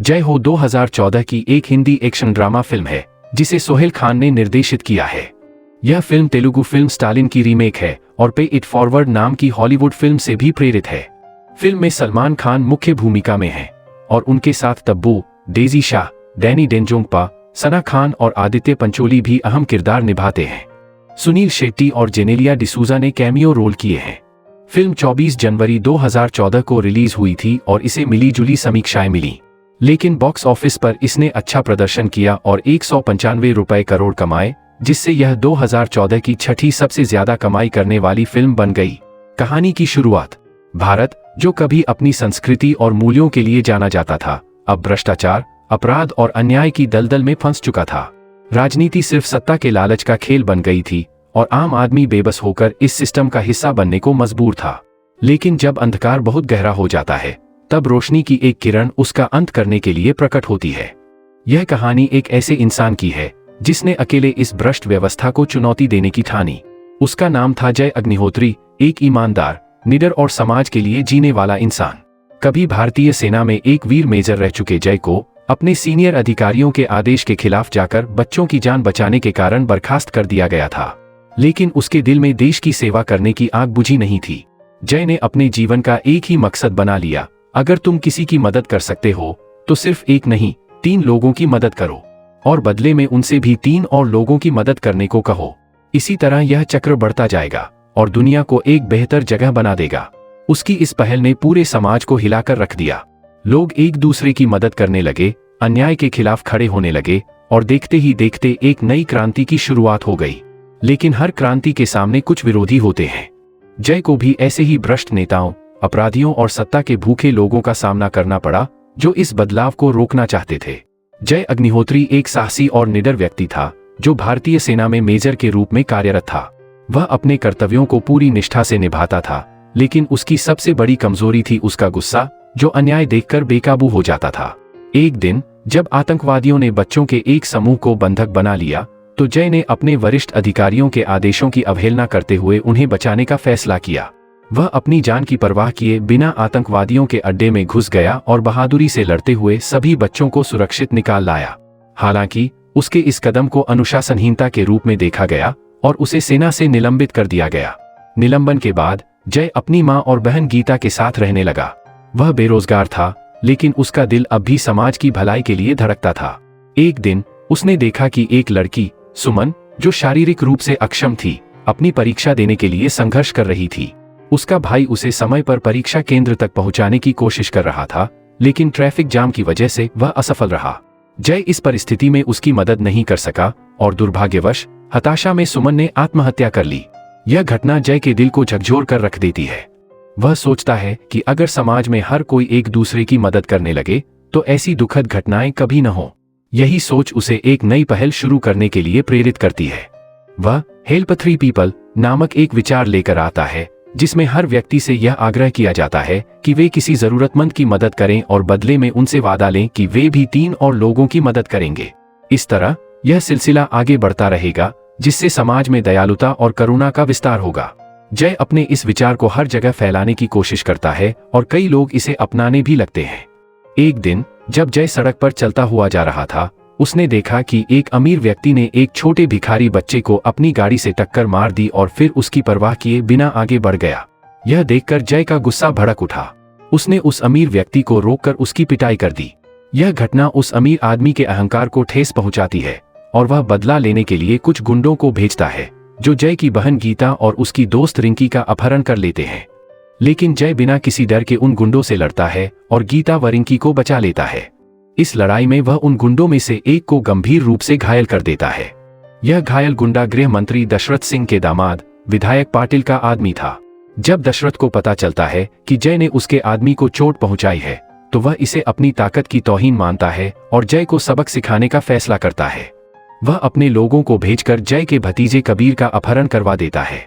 जय हो 2014 की एक हिंदी एक्शन ड्रामा फिल्म है जिसे सोहेल खान ने निर्देशित किया है। यह फिल्म तेलुगु फिल्म स्टालिन की रीमेक है और पे इट फॉरवर्ड नाम की हॉलीवुड फिल्म से भी प्रेरित है। फिल्म में सलमान खान मुख्य भूमिका में हैं और उनके साथ तब्बू, डेजी शाह, डैनी डेंजोंगपा, सना खान और आदित्य पंचोली भी अहम किरदार निभाते हैं। सुनील शेट्टी और जेनेलिया डिसूजा ने कैमियो रोल किए हैं। फिल्म 24 जनवरी 2014 को रिलीज हुई थी और इसे मिली जुली समीक्षाएं मिली, लेकिन बॉक्स ऑफिस पर इसने अच्छा प्रदर्शन किया और 195 रुपए करोड़ कमाए, जिससे यह 2014 की छठी सबसे ज्यादा कमाई करने वाली फिल्म बन गई। कहानी की शुरुआत। भारत, जो कभी अपनी संस्कृति और मूल्यों के लिए जाना जाता था, अब भ्रष्टाचार, अपराध और अन्याय की दलदल में फंस चुका था। राजनीति सिर्फ सत्ता के लालच का खेल बन गई थी और आम आदमी बेबस होकर इस सिस्टम का हिस्सा बनने को मजबूर था। लेकिन जब अंधकार बहुत गहरा हो जाता है, तब रोशनी की एक किरण उसका अंत करने के लिए प्रकट होती है। यह कहानी एक ऐसे इंसान की है जिसने अकेले इस भ्रष्ट व्यवस्था को चुनौती देने की ठानी। उसका नाम था जय अग्निहोत्री, एक ईमानदार, निडर और समाज के लिए जीने वाला इंसान। कभी भारतीय सेना में एक वीर मेजर रह चुके जय को अपने सीनियर अधिकारियों के आदेश के खिलाफ जाकर बच्चों की जान बचाने के कारण बर्खास्त कर दिया गया था, लेकिन उसके दिल में देश की सेवा करने की आग बुझी नहीं थी। जय ने अपने जीवन का एक ही मकसद बना लिया, अगर तुम किसी की मदद कर सकते हो तो सिर्फ एक नहीं, 3 लोगों की मदद करो और बदले में उनसे भी 3 और लोगों की मदद करने को कहो। इसी तरह यह चक्र बढ़ता जाएगा और दुनिया को एक बेहतर जगह बना देगा। उसकी इस पहल ने पूरे समाज को हिलाकर रख दिया। लोग एक दूसरे की मदद करने लगे, अन्याय के खिलाफ खड़े होने लगे और देखते ही देखते एक नई क्रांति की शुरुआत हो गई। लेकिन हर क्रांति के सामने कुछ विरोधी होते हैं। जय को भी ऐसे ही भ्रष्ट नेताओं, अपराधियों और सत्ता के भूखे लोगों का सामना करना पड़ा जो इस बदलाव को रोकना चाहते थे। जय अग्निहोत्री एक साहसी और निडर व्यक्ति था जो भारतीय सेना में मेजर के रूप में कार्यरत था। वह अपने कर्तव्यों को पूरी निष्ठा से निभाता था, लेकिन उसकी सबसे बड़ी कमजोरी थी उसका गुस्सा, जो अन्याय देखकर बेकाबू हो जाता था। एक दिन जब आतंकवादियों ने बच्चों के एक समूह को बंधक बना लिया, तो जय ने अपने वरिष्ठ अधिकारियों के आदेशों की अवहेलना करते हुए उन्हें बचाने का फैसला किया। वह अपनी जान की परवाह किए बिना आतंकवादियों के अड्डे में घुस गया और बहादुरी से लड़ते हुए सभी बच्चों को सुरक्षित निकाल लाया। हालांकि उसके इस कदम को अनुशासनहीनता के रूप में देखा गया और उसे सेना से निलंबित कर दिया गया। निलंबन के बाद जय अपनी मां और बहन गीता के साथ रहने लगा। वह बेरोजगार था, लेकिन उसका दिल अब भी समाज की भलाई के लिए धड़कता था। एक दिन उसने देखा कि एक लड़की, सुमन, जो शारीरिक रूप से अक्षम थी, अपनी परीक्षा देने के लिए संघर्ष कर रही थी। उसका भाई उसे समय पर परीक्षा केंद्र तक पहुंचाने की कोशिश कर रहा था, लेकिन ट्रैफिक जाम की वजह से वह असफल रहा। जय इस परिस्थिति में उसकी मदद नहीं कर सका और दुर्भाग्यवश हताशा में सुमन ने आत्महत्या कर ली। यह घटना जय के दिल को झकझोर कर रख देती है। वह सोचता है कि अगर समाज में हर कोई एक दूसरे की मदद करने लगे तो ऐसी दुखद घटनाएं कभी न हो। यही सोच उसे एक नई पहल शुरू करने के लिए प्रेरित करती है। वह हेल्प 3 पीपल नामक एक विचार लेकर आता है, जिसमें हर व्यक्ति से यह आग्रह किया जाता है कि वे किसी जरूरतमंद की मदद करें और बदले में उनसे वादा लें कि वे भी 3 और लोगों की मदद करेंगे। इस तरह यह सिलसिला आगे बढ़ता रहेगा, जिससे समाज में दयालुता और करुणा का विस्तार होगा। जय अपने इस विचार को हर जगह फैलाने की कोशिश करता है और कई लोग इसे अपनाने भी लगते हैं। एक दिन जब जय सड़क पर चलता हुआ जा रहा था, उसने देखा कि एक अमीर व्यक्ति ने एक छोटे भिखारी बच्चे को अपनी गाड़ी से टक्कर मार दी और फिर उसकी परवाह किए बिना आगे बढ़ गया। यह देखकर जय का गुस्सा भड़क उठा। उसने उस अमीर व्यक्ति को रोककर उसकी पिटाई कर दी। यह घटना उस अमीर आदमी के अहंकार को ठेस पहुंचाती है और वह बदला लेने के लिए कुछ गुंडों को भेजता है, जो जय की बहन गीता और उसकी दोस्त रिंकी का अपहरण कर लेते हैं। लेकिन जय बिना किसी डर के उन गुंडों से लड़ता है और गीता व रिंकी को बचा लेता है। इस लड़ाई में वह उन गुंडों में से एक को गंभीर रूप से घायल कर देता है। यह घायल गुंडा गृह मंत्री दशरथ सिंह के दामाद, विधायक पाटिल का आदमी था। जब दशरथ को पता चलता है कि जय ने उसके आदमी को चोट पहुंचाई है, तो वह इसे अपनी ताकत की तौहीन मानता है और जय को सबक सिखाने का फैसला करता है। वह अपने लोगों को भेजकर जय के भतीजे कबीर का अपहरण करवा देता है।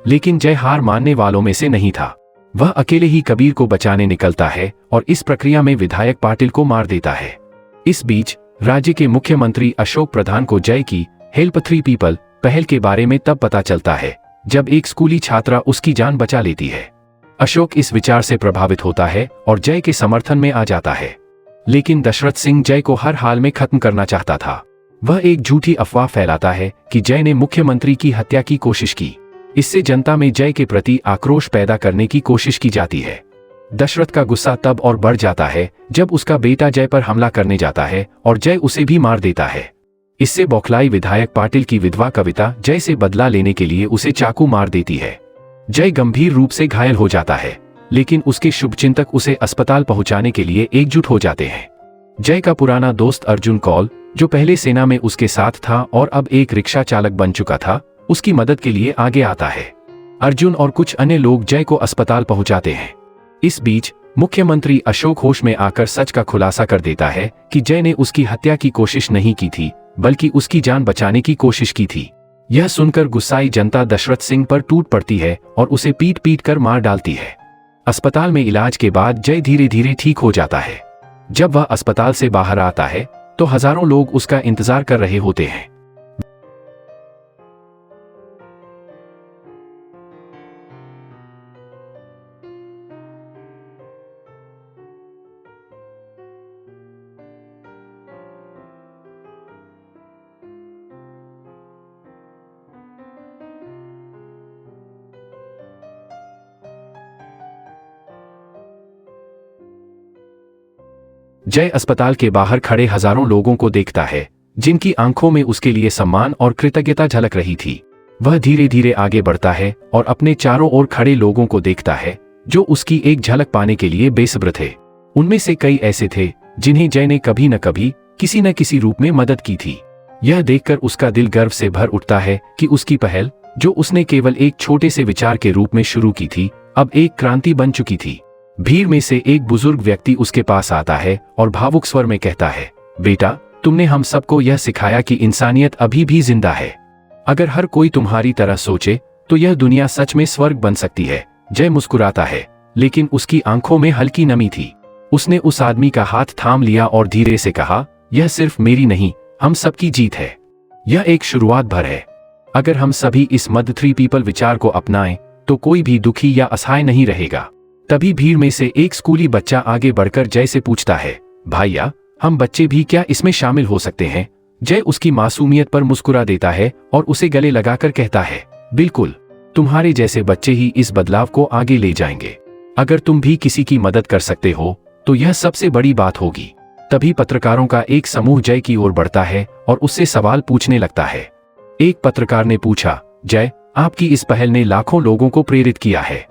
लेकिन जय हार मानने वालों में से नहीं था। वह अकेले ही कबीर को बचाने निकलता है और इस प्रक्रिया में विधायक पाटिल को मार देता है। इस बीच राज्य के मुख्यमंत्री अशोक प्रधान को जय की हेल्प 3 पीपल पहल के बारे में तब पता चलता है जब एक स्कूली छात्रा उसकी जान बचा लेती है। अशोक इस विचार से प्रभावित होता है और जय के समर्थन में आ जाता है। लेकिन दशरथ सिंह जय को हर हाल में खत्म करना चाहता था। वह एक झूठी अफवाह फैलाता है कि जय ने मुख्यमंत्री की हत्या की कोशिश की। इससे जनता में जय के प्रति आक्रोश पैदा करने की कोशिश की जाती है। दशरथ का गुस्सा तब और बढ़ जाता है जब उसका बेटा जय पर हमला करने जाता है और जय उसे भी मार देता है। इससे बौखलाई विधायक पाटिल की विधवा कविता जय से बदला लेने के लिए उसे चाकू मार देती है। जय गंभीर रूप से घायल हो जाता है, लेकिन उसके शुभचिंतक उसे अस्पताल पहुंचाने के लिए एकजुट हो जाते हैं। जय का पुराना दोस्त अर्जुन कौल, जो पहले सेना में उसके साथ था और अब एक रिक्शा चालक बन चुका था, उसकी मदद के लिए आगे आता है। अर्जुन और कुछ अन्य लोग जय को अस्पताल पहुंचाते हैं। इस बीच मुख्यमंत्री अशोक होश में आकर सच का खुलासा कर देता है कि जय ने उसकी हत्या की कोशिश नहीं की थी, बल्कि उसकी जान बचाने की कोशिश की थी। यह सुनकर गुस्साई जनता दशरथ सिंह पर टूट पड़ती है और उसे पीट पीट कर मार डालती है। अस्पताल में इलाज के बाद जय धीरे धीरे ठीक हो जाता है। जब वह अस्पताल से बाहर आता है तो हजारों लोग उसका इंतजार कर रहे होते हैं। जय अस्पताल के बाहर खड़े हजारों लोगों को देखता है, जिनकी आंखों में उसके लिए सम्मान और कृतज्ञता झलक रही थी। वह धीरे धीरे आगे बढ़ता है और अपने चारों ओर खड़े लोगों को देखता है, जो उसकी एक झलक पाने के लिए बेसब्र थे। उनमें से कई ऐसे थे जिन्हें जय ने कभी न कभी किसी न किसी रूप में मदद की थी। यह देखकर उसका दिल गर्व से भर उठता है कि उसकी पहल, जो उसने केवल एक छोटे से विचार के रूप में शुरू की थी, अब एक क्रांति बन चुकी थी। भीड़ में से एक बुजुर्ग व्यक्ति उसके पास आता है और भावुक स्वर में कहता है, बेटा, तुमने हम सबको यह सिखाया कि इंसानियत अभी भी जिंदा है। अगर हर कोई तुम्हारी तरह सोचे तो यह दुनिया सच में स्वर्ग बन सकती है। जय मुस्कुराता है, लेकिन उसकी आंखों में हल्की नमी थी। उसने उस आदमी का हाथ थाम लिया और धीरे से कहा, यह सिर्फ मेरी नहीं, हम सबकी जीत है। यह एक शुरुआत भर है। अगर हम सभी इस मद थ्री पीपल विचार को अपनाएं तो कोई भी दुखी या असहाय नहीं रहेगा। तभी भीड़ में से एक स्कूली बच्चा आगे बढ़कर जय से पूछता है, भाइया, हम बच्चे भी क्या इसमें शामिल हो सकते हैं? जय उसकी मासूमियत पर मुस्कुरा देता है और उसे गले लगाकर कहता है, बिल्कुल, तुम्हारे जैसे बच्चे ही इस बदलाव को आगे ले जाएंगे। अगर तुम भी किसी की मदद कर सकते हो तो यह सबसे बड़ी बात होगी। तभी पत्रकारों का एक समूह जय की ओर बढ़ता है और उससे सवाल पूछने लगता है। एक पत्रकार ने पूछा, जय, आपकी इस पहल ने लाखों लोगों को प्रेरित किया है।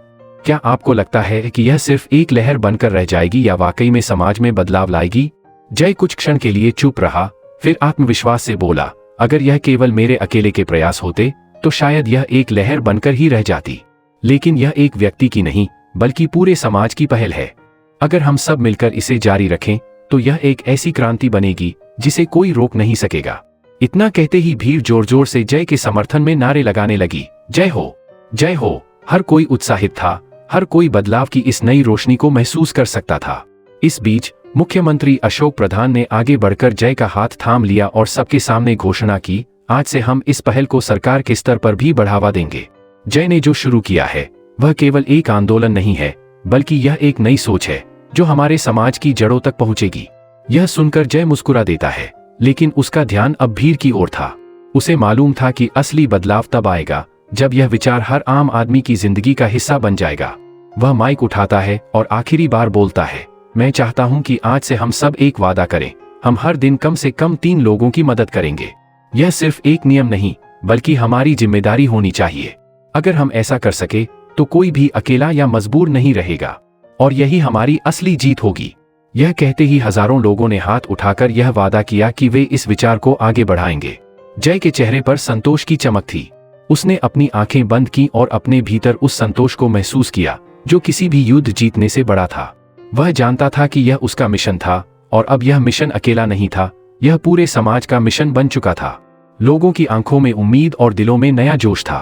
क्या आपको लगता है कि यह सिर्फ एक लहर बनकर रह जाएगी या वाकई में समाज में बदलाव लाएगी? जय कुछ क्षण के लिए चुप रहा, फिर आत्मविश्वास से बोला, अगर यह केवल मेरे अकेले के प्रयास होते तो शायद यह एक लहर बनकर ही रह जाती, लेकिन यह एक व्यक्ति की नहीं बल्कि पूरे समाज की पहल है। अगर हम सब मिलकर इसे जारी रखें तो यह एक ऐसी क्रांति बनेगी जिसे कोई रोक नहीं सकेगा। इतना कहते ही भीड़ जोर जोर से जय के समर्थन में नारे लगाने लगी, जय हो, जय हो। हर कोई उत्साहित था, हर कोई बदलाव की इस नई रोशनी को महसूस कर सकता था। इस बीच मुख्यमंत्री अशोक प्रधान ने आगे बढ़कर जय का हाथ थाम लिया और सबके सामने घोषणा की, आज से हम इस पहल को सरकार के स्तर पर भी बढ़ावा देंगे। जय ने जो शुरू किया है वह केवल एक आंदोलन नहीं है, बल्कि यह एक नई सोच है जो हमारे समाज की जड़ों तक पहुंचेगी। यह सुनकर जय मुस्कुरा देता है, लेकिन उसका ध्यान अब भीड़ की ओर था। उसे मालूम था कि असली बदलाव तब आएगा जब यह विचार हर आम आदमी की जिंदगी का हिस्सा बन जाएगा। वह माइक उठाता है और आखिरी बार बोलता है, मैं चाहता हूं कि आज से हम सब एक वादा करें, हम हर दिन कम से कम 3 लोगों की मदद करेंगे। यह सिर्फ एक नियम नहीं बल्कि हमारी जिम्मेदारी होनी चाहिए। अगर हम ऐसा कर सके तो कोई भी अकेला या मजबूर नहीं रहेगा और यही हमारी असली जीत होगी। यह कहते ही हजारों लोगों ने हाथ उठाकर यह वादा किया कि वे इस विचार को आगे बढ़ाएंगे। जय के चेहरे पर संतोष की चमक थी। उसने अपनी आंखें बंद की और अपने भीतर उस संतोष को महसूस किया जो किसी भी युद्ध जीतने से बड़ा था। वह जानता था कि यह उसका मिशन था और अब यह मिशन अकेला नहीं था, यह पूरे समाज का मिशन बन चुका था। लोगों की आंखों में उम्मीद और दिलों में नया जोश था।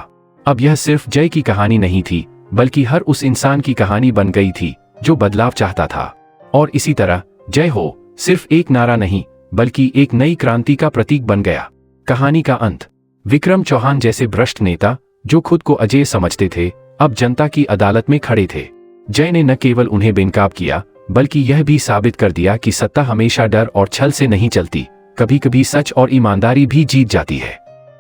अब यह सिर्फ जय की कहानी नहीं थी, बल्कि हर उस इंसान की कहानी बन गई थी जो बदलाव चाहता था। और इसी तरह जय हो सिर्फ एक नारा नहीं बल्कि एक नई क्रांति का प्रतीक बन गया। कहानी का अंत। विक्रम चौहान जैसे भ्रष्ट नेता जो खुद को अजेय समझते थे, अब जनता की अदालत में खड़े थे। जय ने न केवल उन्हें बेनकाब किया बल्कि यह भी साबित कर दिया कि सत्ता हमेशा डर और छल से नहीं चलती, कभी कभी सच और ईमानदारी भी जीत जाती है।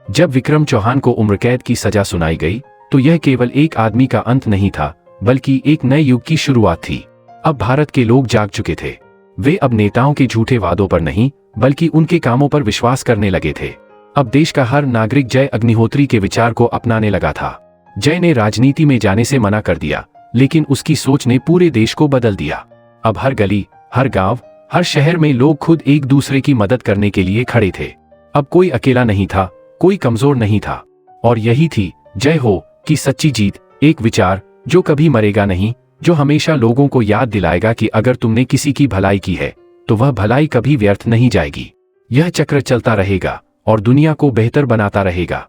जब विक्रम चौहान को उम्र कैद की सजा सुनाई गई तो यह केवल एक आदमी का अंत नहीं था, बल्कि एक नए युग की शुरुआत थी। अब भारत के लोग जाग चुके थे। वे अब नेताओं के झूठे वादों पर नहीं, बल्कि उनके कामों पर विश्वास करने लगे थे। अब देश का हर नागरिक जय अग्निहोत्री के विचार को अपनाने लगा था। जय ने राजनीति में जाने से मना कर दिया, लेकिन उसकी सोच ने पूरे देश को बदल दिया। अब हर गली, हर गांव, हर शहर में लोग खुद एक दूसरे की मदद करने के लिए खड़े थे। अब कोई अकेला नहीं था, कोई कमजोर नहीं था। और यही थी जय हो की सच्ची जीत, एक विचार जो कभी मरेगा नहीं, जो हमेशा लोगों को याद दिलाएगा कि अगर तुमने किसी की भलाई की है तो वह भलाई कभी व्यर्थ नहीं जाएगी। यह चक्र चलता रहेगा और दुनिया को बेहतर बनाता रहेगा।